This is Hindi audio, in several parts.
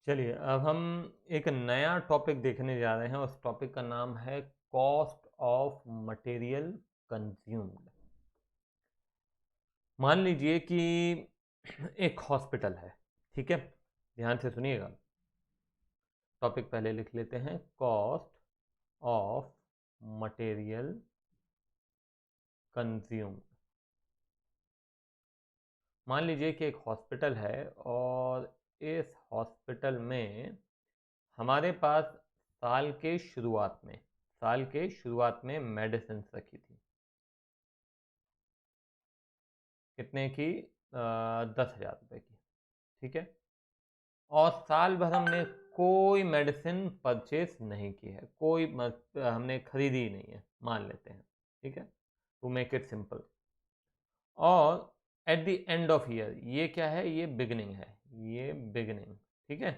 चलिए, अब हम एक नया टॉपिक देखने जा रहे हैं। उस टॉपिक का नाम है कॉस्ट ऑफ मटेरियल कंज्यूम्ड। मान लीजिए कि एक हॉस्पिटल है, ठीक है। ध्यान से सुनिएगा, टॉपिक पहले लिख लेते हैं। Cost of material consumed. मान लीजिए कि एक हॉस्पिटल है और इस हॉस्पिटल में हमारे पास साल के शुरुआत में मेडिसिन रखी थी। कितने की? 10,000 रुपये की, ठीक है। और साल भर हमने कोई मेडिसिन परचेस नहीं की है, हमने खरीदी ही नहीं है, मान लेते हैं, ठीक है, टू मेक इट सिंपल। और at the end of year, ये क्या है? ये बिगनिंग है, ये बिगनिंग, ठीक है।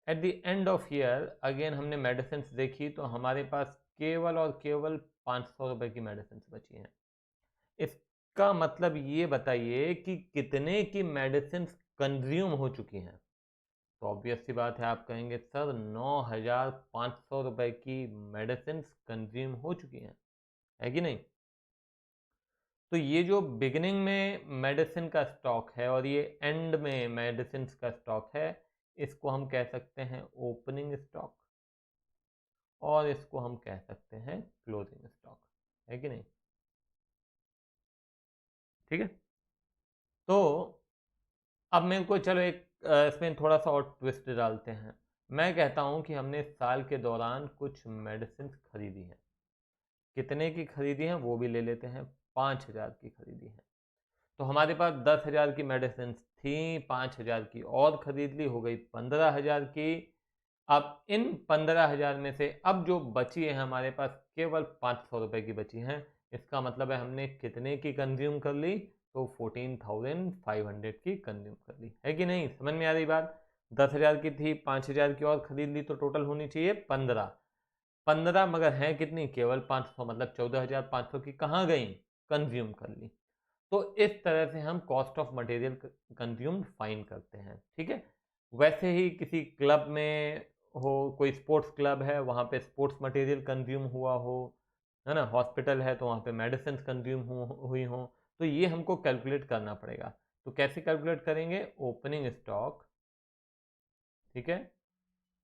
At the end of year again हमने मेडिसिन देखी तो हमारे पास केवल और केवल 500 रुपये की मेडिसिन बची हैं। इसका मतलब ये बताइए कि कितने की मेडिसिन कंज्यूम हो चुकी हैं। तो ऑब्वियस सी बात है, आप कहेंगे सर 9,500 रुपये की मेडिसिन कंज्यूम हो चुकी हैं, है कि नहीं। तो ये जो बिगिनिंग में मेडिसिन का स्टॉक है और ये एंड में मेडिसिन का स्टॉक है, इसको हम कह सकते हैं ओपनिंग स्टॉक, और इसको हम कह सकते हैं क्लोजिंग स्टॉक, है कि नहीं। ठीक है। तो अब मेरे को चलो एक इसमें थोड़ा सा और ट्विस्ट डालते हैं। मैं कहता हूं कि हमने साल के दौरान कुछ मेडिसिन खरीदी हैं। कितने की खरीदी हैं वो भी ले लेते हैं, 5,000 की खरीदी है। तो हमारे पास 10,000 की मेडिसिन थी, 5,000 की और खरीद ली, हो गई 15,000 की। अब इन 15,000 में से अब जो बची है हमारे पास केवल 500 रुपये की बची हैं। इसका मतलब है हमने कितने की कंज्यूम कर ली? तो 14,500 की कंज्यूम कर ली, है कि नहीं। समझ में आ रही बात? 10,000 की थी, 5,000 की और खरीद ली, तो टोटल होनी चाहिए 15। मगर है कितनी? केवल 500, मतलब 14,500 की कहाँ गई? कंज्यूम कर ली। तो इस तरह से हम cost of material consumed fine करते हैं, ठीक है। वैसे ही किसी क्लब में हो, कोई स्पोर्ट्स क्लब है, वहाँ पे स्पोर्ट्स मटेरियल कंज्यूम हुआ हो, है ना। हॉस्पिटल है तो वहाँ पे मेडिसिन कंज्यूम हुई हो, तो ये हमको कैलकुलेट करना पड़ेगा। तो कैसे कैलकुलेट करेंगे? ओपनिंग स्टॉक, ठीक है,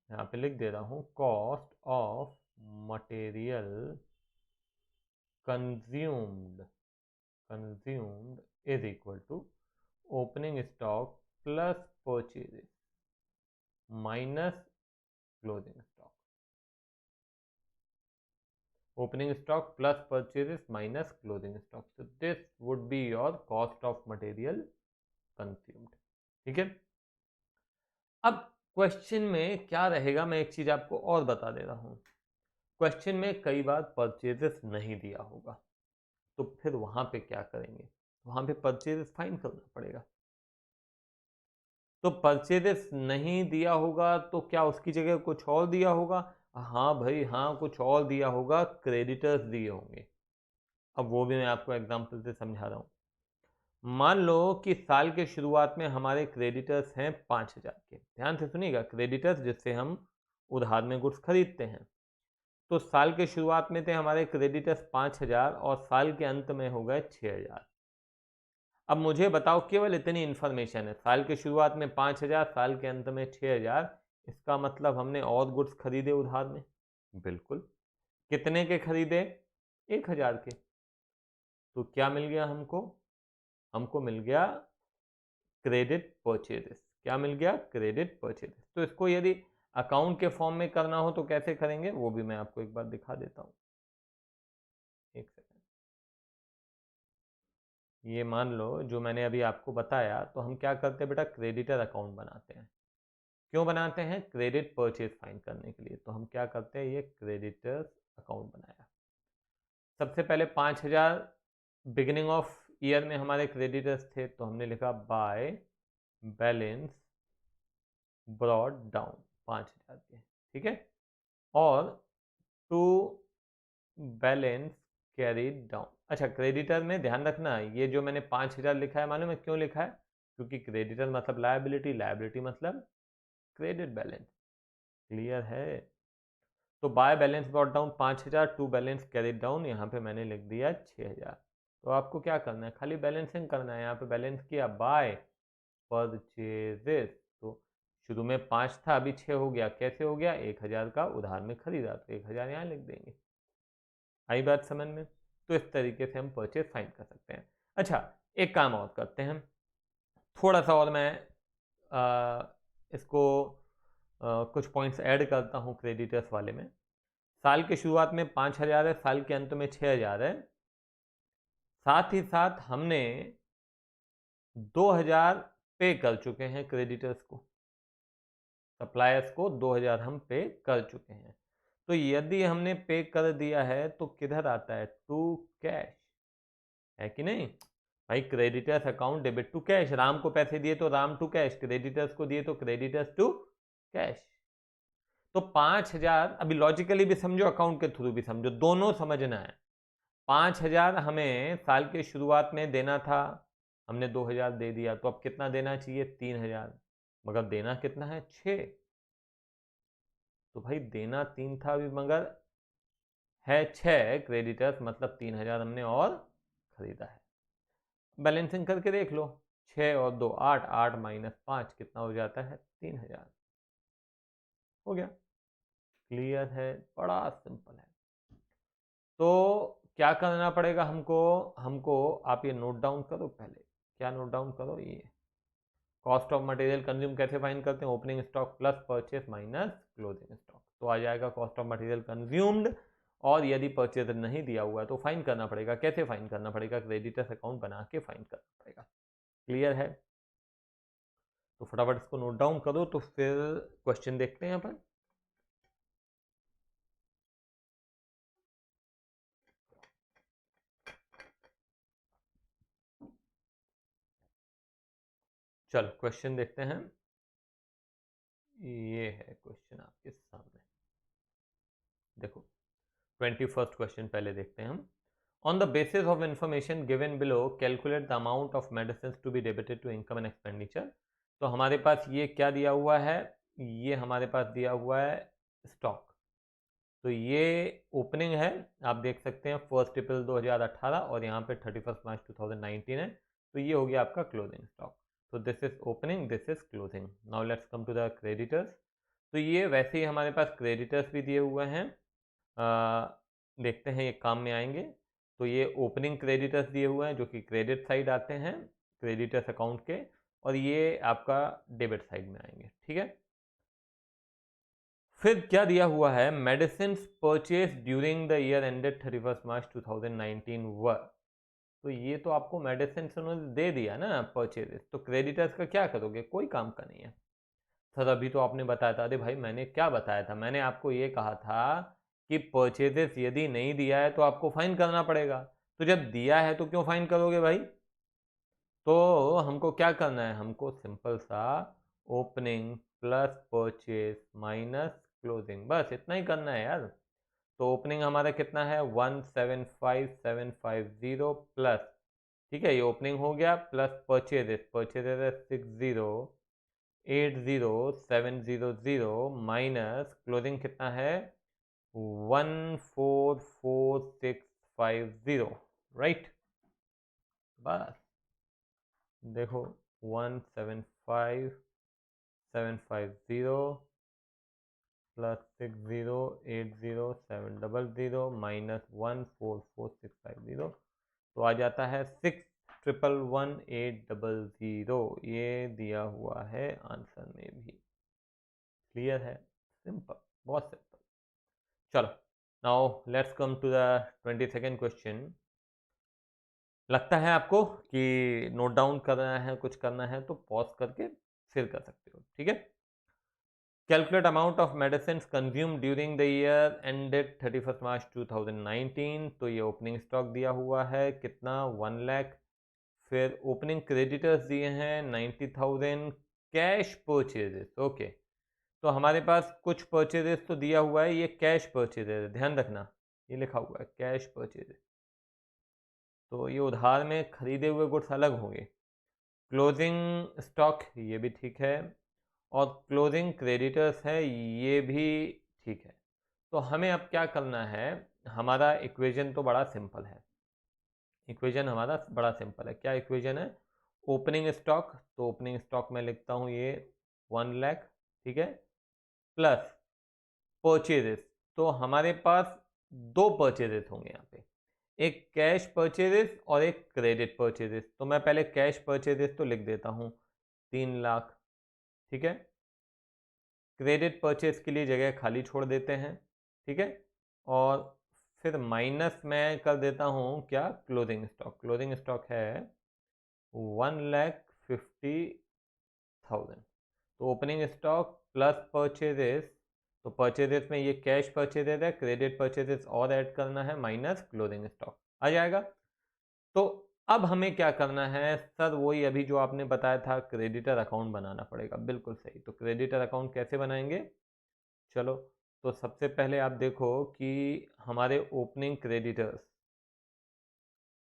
यहाँ पे लिख दे रहा हूँ, cost of material consumed consumed is equal to opening stock plus purchases minus closing stock. Opening stock plus purchases minus closing stock, so this would be your cost of material consumed, ठीक है। अब क्वेश्चन में क्या रहेगा, मैं एक चीज आपको और बता दे रहा हूं। क्वेश्चन में कई बार परचेजेस नहीं दिया होगा, तो फिर वहां पे क्या करेंगे? वहां पे परचेजेस फाइन करना पड़ेगा। तो परचेजेस नहीं दिया होगा तो क्या उसकी जगह कुछ और दिया होगा? हाँ भाई हाँ, कुछ और दिया होगा, क्रेडिटर्स दिए होंगे। अब वो भी मैं आपको एग्जांपल से समझा रहा हूँ। मान लो कि साल के शुरुआत में हमारे क्रेडिटर्स हैं 5,000 के। ध्यान से सुनिएगा, क्रेडिटर्स जिससे हम उधार में गुड्स खरीदते हैं। तो साल के शुरुआत में थे हमारे क्रेडिटर्स 5,000 और साल के अंत में हो गए 6,000। अब मुझे बताओ, केवल इतनी इन्फॉर्मेशन है, साल के शुरुआत में 5,000, साल के अंत में 6,000। इसका मतलब हमने और गुड्स खरीदे उधार में। बिल्कुल। कितने के खरीदे? 1,000 के। तो क्या मिल गया हमको? हमको मिल गया क्रेडिट परचेजेस। क्या मिल गया? Credit purchases. तो इसको यदि अकाउंट के फॉर्म में करना हो तो कैसे करेंगे, वो भी मैं आपको एक बार दिखा देता हूँ। एक सेकंड। ये मान लो जो मैंने अभी आपको बताया, तो हम क्या करते हैं बेटा? क्रेडिटर अकाउंट बनाते हैं। क्यों बनाते हैं? क्रेडिट परचेज फाइन करने के लिए। तो हम क्या करते हैं, ये क्रेडिटर्स अकाउंट बनाया। सबसे पहले 5,000 बिगिनिंग ऑफ ईयर में हमारे क्रेडिटर्स थे, तो हमने लिखा बाय बैलेंस ब्रॉड डाउन 5,000 के, ठीक है। और टू बैलेंस कैरीड डाउन। अच्छा, क्रेडिटर में ध्यान रखना, ये जो मैंने 5,000 लिखा है, मालूम है क्यों लिखा है? क्योंकि क्रेडिटर मतलब लायबिलिटी, लायबिलिटी मतलब क्रेडिट बैलेंस। क्लियर है? तो by balance brought down 5000, to balance carried down, यहाँ पे मैंने लिख दिया 6000। तो आपको क्या करना है, खाली बैलेंसिंग करना है। यहाँ पे बैलेंस किया बाय परचेजेस, तो शुरू में 5 था, अभी 6 हो गया। कैसे हो गया? 1000 का उधार में खरीदा, तो 1000 यहाँ लिख देंगे। आई बात समझ में? तो इस तरीके से हम परचेज फाइंड कर सकते हैं। अच्छा, एक काम और करते हैं, थोड़ा सा और मैं इसको कुछ पॉइंट्स ऐड करता हूँ क्रेडिटर्स वाले में। साल के शुरुआत में 5000 है, साल के अंत में 6000 है। साथ ही साथ हमने 2000 पे कर चुके हैं क्रेडिटर्स को, सप्लायर्स को 2000 हम पे कर चुके हैं। तो यदि हमने पे कर दिया है तो किधर आता है? टू कैश, है कि नहीं भाई? Creditors account debit to cash. Ram को पैसे दिए तो राम टू कैश, क्रेडिटर्स को दिए तो क्रेडिटर्स टू कैश। तो 5000, अभी लॉजिकली भी समझो, अकाउंट के थ्रू भी समझो, दोनों समझना है। 5000 हमें साल के शुरुआत में देना था, हमने 2000 दे दिया, तो अब कितना देना चाहिए? 3000, मगर देना कितना है? 6। तो भाई देना 3 था अभी, मगर है 6 क्रेडिटर्स, मतलब 3000 हमने और खरीदा है। बैलेंसिंग करके देख लो, 6 और 2 8, 8 माइनस 5 कितना हो जाता है? 3000। हो गया। क्लियर है? बड़ा सिंपल है। तो क्या करना पड़ेगा हमको आप ये नोट डाउन करो पहले। क्या नोट डाउन करो? ये कॉस्ट ऑफ मटेरियल कंज्यूम कैसे फाइंड करते हैं? Opening stock plus purchase minus closing stock. तो आ जाएगा कॉस्ट ऑफ मटेरियल कंज्यूम्ड, और यदि परचेज नहीं दिया हुआ है तो फाइंड करना पड़ेगा। कैसे फाइंड करना पड़ेगा? क्रेडिटर्स अकाउंट बना के फाइंड करना पड़ेगा। क्लियर है? तो फटाफट इसको नोट डाउन करो, तो फिर क्वेश्चन देखते हैं अपन। चलो क्वेश्चन देखते हैं। ये है क्वेश्चन आपके सामने, देखो 21st क्वेश्चन पहले देखते हैं हम। On the basis of information given below calculate the amount of medicine to be debited to income and expenditure. तो हमारे पास ये क्या दिया हुआ है? ये हमारे पास दिया हुआ है स्टॉक। तो ये ओपनिंग है, आप देख सकते हैं 1 अप्रैल 2018, और यहाँ पे 31 मार्च 2019 है। तो ये हो गया आपका क्लोजिंग स्टॉक। तो this is opening, this is closing. Now let's come to the creditors. तो ये वैसे ही हमारे पास क्रेडिटर्स भी दिए हुए हैं, देखते हैं ये काम में आएंगे। तो ये ओपनिंग क्रेडिटर्स दिए हुए हैं जो कि क्रेडिट साइड आते हैं क्रेडिटर्स अकाउंट के, और ये आपका डेबिट साइड में आएंगे। ठीक है, फिर क्या दिया हुआ है? Medicine purchase during the year ended 31 मार्च 2019 वर। तो ये तो आपको मेडिसिन उन्होंने दे दिया ना परचेजेस, तो क्रेडिटर्स का क्या करोगे? कोई काम का नहीं है। सर अभी तो आपने बताया था। अरे भाई मैंने क्या बताया था? मैंने आपको ये कहा था कि परचेजेस यदि नहीं दिया है तो आपको फाइन करना पड़ेगा। तो जब दिया है तो क्यों फाइन करोगे भाई? तो हमको क्या करना है? हमको सिंपल सा opening plus purchase minus closing, बस इतना ही करना है यार। तो ओपनिंग हमारा कितना है? 175750 प्लस, ठीक है ये ओपनिंग हो गया, प्लस परचेजेस, परचेजेस है 6080700 माइनस क्लोजिंग कितना है? 144650, राइट। बस देखो 175750 प्लस 6080700 माइनस 144650, तो आ जाता है 6111800। ये दिया हुआ है आंसर में भी। क्लियर है? सिंपल, बहुत सिंपल। चलो now let's come to the 22nd question. लगता है आपको कि नोट डाउन करना है, कुछ करना है तो पॉज करके फिर कर सकते हो। ठीक है, calculate amount of medicine consume during the year ended 31 मार्च 2019। तो ये ओपनिंग स्टॉक दिया हुआ है कितना? 1 लाख। फिर ओपनिंग क्रेडिटर्स दिए हैं 90,000। Cash purchases, okay. तो हमारे पास कुछ परचेजेस तो दिया हुआ है, ये कैश परचेजेस है, ध्यान रखना ये लिखा हुआ है कैश परचेजेस। तो ये उधार में खरीदे हुए गुड्स अलग होंगे। क्लोजिंग स्टॉक ये भी ठीक है। और क्लोजिंग क्रेडिटर्स है, ये भी ठीक है। तो हमें अब क्या करना है, हमारा इक्वेशन तो बड़ा सिंपल है। इक्वेशन हमारा बड़ा सिंपल है। क्या इक्वेशन है? ओपनिंग स्टॉक, तो ओपनिंग स्टॉक में लिखता हूँ ये 1 लाख, ठीक है, प्लस परचेजेस। तो हमारे पास दो परचेजेस होंगे यहाँ पे, एक कैश परचेजेस और एक क्रेडिट परचेजेस। तो मैं पहले कैश परचेजेस तो लिख देता हूँ 3 लाख, ठीक है। क्रेडिट परचेज के लिए जगह खाली छोड़ देते हैं, ठीक है। और फिर माइनस मैं कर देता हूँ क्या, क्लोजिंग स्टॉक। क्लोजिंग स्टॉक है 1,50,000। तो ओपनिंग स्टॉक प्लस परचेजेस, तो परचेजेस में ये कैश परचेजेस है, क्रेडिट परचेजेस और ऐड करना है, माइनस क्लोजिंग स्टॉक आ जाएगा। तो अब हमें क्या करना है सर, वही अभी जो आपने बताया था, क्रेडिटर अकाउंट बनाना पड़ेगा। बिल्कुल सही। तो क्रेडिटर अकाउंट कैसे बनाएंगे, चलो। तो सबसे पहले आप देखो कि हमारे ओपनिंग क्रेडिटर्स,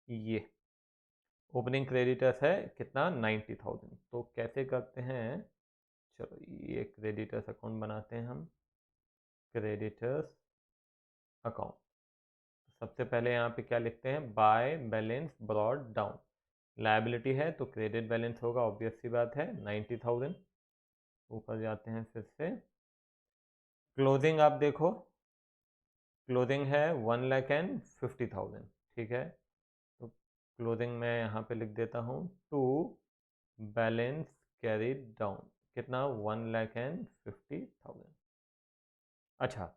ये ओपनिंग क्रेडिटर्स है कितना, 90,000। तो कैसे करते हैं, चलो ये क्रेडिटर्स अकाउंट बनाते हैं हम, क्रेडिटर्स अकाउंट। सबसे पहले यहाँ पे क्या लिखते हैं, by balance brought down. Liability है तो क्रेडिट बैलेंस होगा, ऑब्वियस सी बात है, 90,000। ऊपर जाते हैं फिर से, क्लोजिंग आप देखो, क्लोजिंग है 1,50,000, ठीक है। तो क्लोजिंग मैं यहाँ पे लिख देता हूँ टू बैलेंस कैरीड डाउन, कितना, 1,50,000। अच्छा,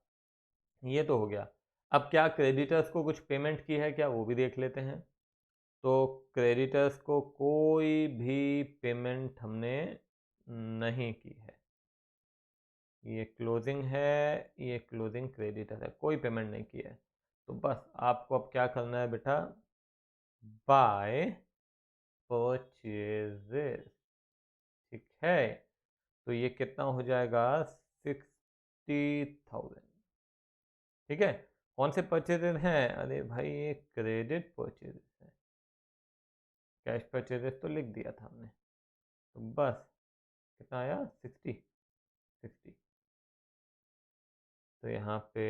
ये तो हो गया। अब क्या क्रेडिटर्स को कुछ पेमेंट की है क्या, वो भी देख लेते हैं। तो क्रेडिटर्स को कोई भी पेमेंट हमने नहीं की है। ये क्लोजिंग है, ये क्लोजिंग क्रेडिटर है, कोई पेमेंट नहीं की है। तो बस आपको अब क्या करना है बेटा, बाय परचेजेस, ठीक है। तो ये कितना हो जाएगा, 60,000, ठीक है। कौन से परचेजेस हैं, अरे भाई ये क्रेडिट परचेजेस है, कैश परचेजेस तो लिख दिया था हमने। तो बस कितना आया, 60। तो यहाँ पे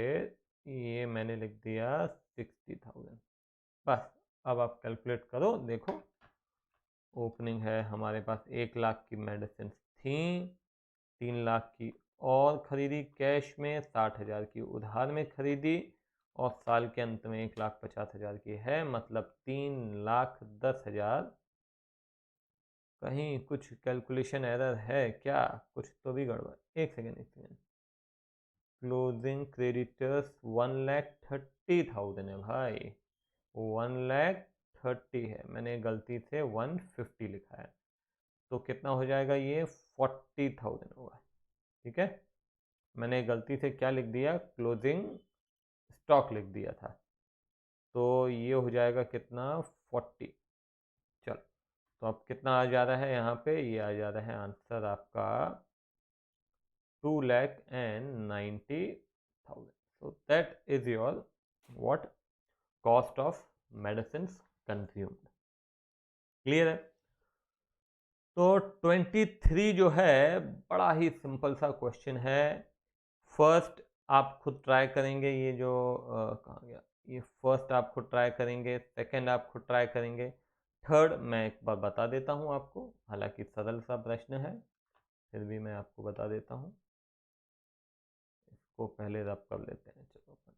ये मैंने लिख दिया 60,000। बस अब आप कैलकुलेट करो, देखो ओपनिंग है हमारे पास, 1 लाख की मेडिसिन थी, 3 लाख की और खरीदी कैश में, 60,000 की उधार में खरीदी, और साल के अंत में 1,50,000 की है, मतलब 3,10,000। कहीं कुछ कैलकुलेशन एरर है क्या, कुछ तो भी गड़बड़, एक सेकेंड एक सेकेंड। क्लोजिंग क्रेडिटर्स 1,30,000 है भाई, 1,30,000 है, मैंने गलती से 150 लिखा है। तो कितना हो जाएगा, ये 40,000 होगा, ठीक है। मैंने गलती से क्या लिख दिया, क्लोजिंग स्टॉक लिख दिया था। तो ये हो जाएगा कितना, 40। चलो, तो अब कितना आ जा रहा है यहाँ पे, ये आ जा रहा है आंसर आपका 2,90,000। So that is your what, cost of medicines consumed। Clear है। तो 23 जो है, बड़ा ही सिंपल सा क्वेश्चन है। फर्स्ट आप खुद ट्राई करेंगे, ये जो कहाँ गया, ये फर्स्ट आप खुद ट्राई करेंगे, सेकंड आप खुद ट्राई करेंगे, थर्ड मैं एक बार बता देता हूँ आपको, हालांकि सरल सा प्रश्न है, फिर भी मैं आपको बता देता हूँ। इसको पहले रब कर लेते हैं, चलो अपन।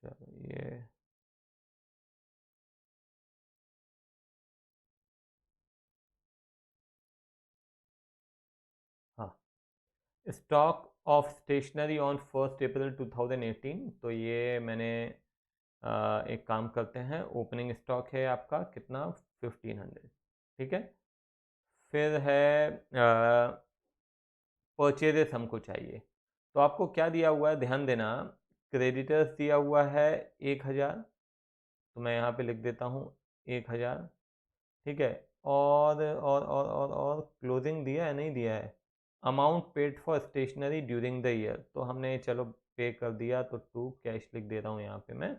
चलो ये, हाँ, स्टॉक ऑफ स्टेशनरी ऑन 1 अप्रैल 2018। तो ये मैंने एक काम करते हैं, ओपनिंग स्टॉक है आपका कितना, 1,500, ठीक है। फिर है परचेजेस हमको चाहिए। तो आपको क्या दिया हुआ है, ध्यान देना, क्रेडिटर्स दिया हुआ है 1,000, तो मैं यहाँ पे लिख देता हूँ 1,000, ठीक है। और क्लोजिंग दिया है, नहीं दिया है, amount paid for stationery during the year, तो हमने चलो पे कर दिया तो टू कैश लिख दे रहा हूँ यहाँ पे मैं।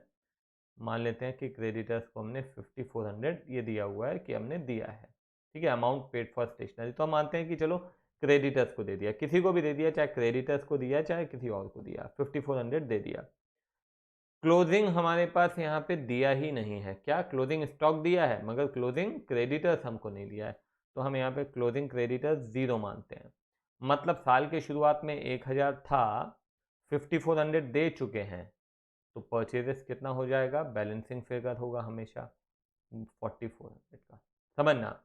मान लेते हैं कि क्रेडिटर्स को हमने 5400 ये दिया हुआ है कि हमने दिया है, ठीक है, अमाउंट पेड फॉर स्टेशनरी। तो हम मानते हैं कि चलो क्रेडिटर्स को दे दिया, किसी को भी दे दिया, चाहे क्रेडिटर्स को दिया चाहे किसी और को दिया, 5400 दे दिया। क्लोजिंग हमारे पास यहाँ पे दिया ही नहीं है, क्या क्लोजिंग स्टॉक दिया है मगर क्लोजिंग क्रेडिटर्स हमको नहीं दिया है, तो हम यहाँ पे क्लोजिंग क्रेडिटर्स 0 मानते हैं। मतलब साल के शुरुआत में 1000 था, 5400 दे चुके हैं, तो परचेजेस कितना हो जाएगा, बैलेंसिंग फिगर होगा हमेशा 4400 का। समझना,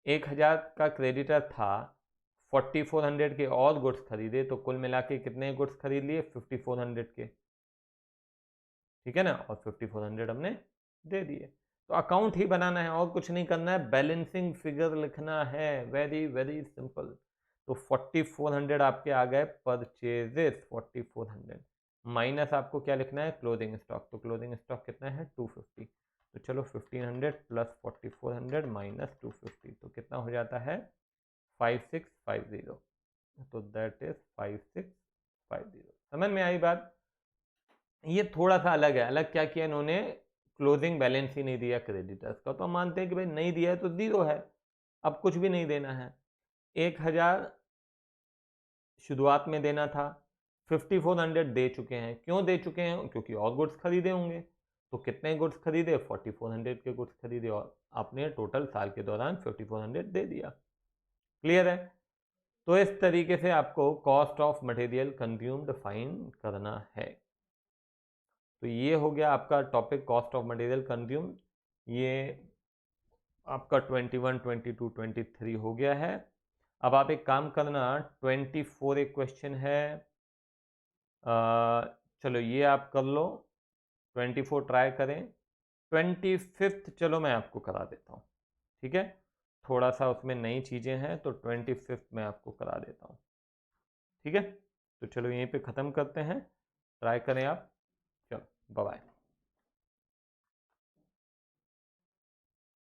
1000 का क्रेडिटर था, 4400 के और गुड्स खरीदे, तो कुल मिला के कितने गुड्स खरीद लिए, 5400 के, ठीक है ना, और 5400 हमने दे दिए। तो अकाउंट ही बनाना है और कुछ नहीं करना है, बैलेंसिंग फिगर लिखना है, वेरी वेरी सिंपल। तो 4400 आपके आ गए परचेजेस 4400, माइनस आपको क्या लिखना है, क्लोजिंग स्टॉक। तो क्लोजिंग स्टॉक कितना है, 250। तो चलो 1500 प्लस 4400 माइनस 250, तो कितना हो जाता है, 5650। तो दैट इज 5650। समझ में आई बात। ये थोड़ा सा अलग है, अलग क्या किया इन्होंने, क्लोजिंग बैलेंस ही नहीं दिया क्रेडिटर्स का। तो हम मानते हैं कि भाई नहीं दिया है तो 0 है, अब कुछ भी नहीं देना है। 1000 शुरुआत में देना था, 5400 दे चुके हैं, क्यों दे चुके हैं, क्योंकि और गुड्स खरीदे होंगे। तो कितने गुड्स खरीदे, 4400 के गुड्स खरीदे, और आपने टोटल साल के दौरान 5400 दे दिया। क्लियर है। तो इस तरीके से आपको cost of material consumed find करना है। तो ये हो गया आपका topic cost of material consume. ये आपका 21, 22, 23 हो गया है। अब आप एक काम करना, 24 एक क्वेश्चन है, चलो ये आप कर लो, 24 ट्राई करें। 25 चलो मैं आपको करा देता हूँ, ठीक है, थोड़ा सा उसमें नई चीज़ें हैं, तो 25 मैं आपको करा देता हूँ, ठीक है। तो चलो यहीं पे ख़त्म करते हैं, ट्राई करें आप, चलो बाय बाय।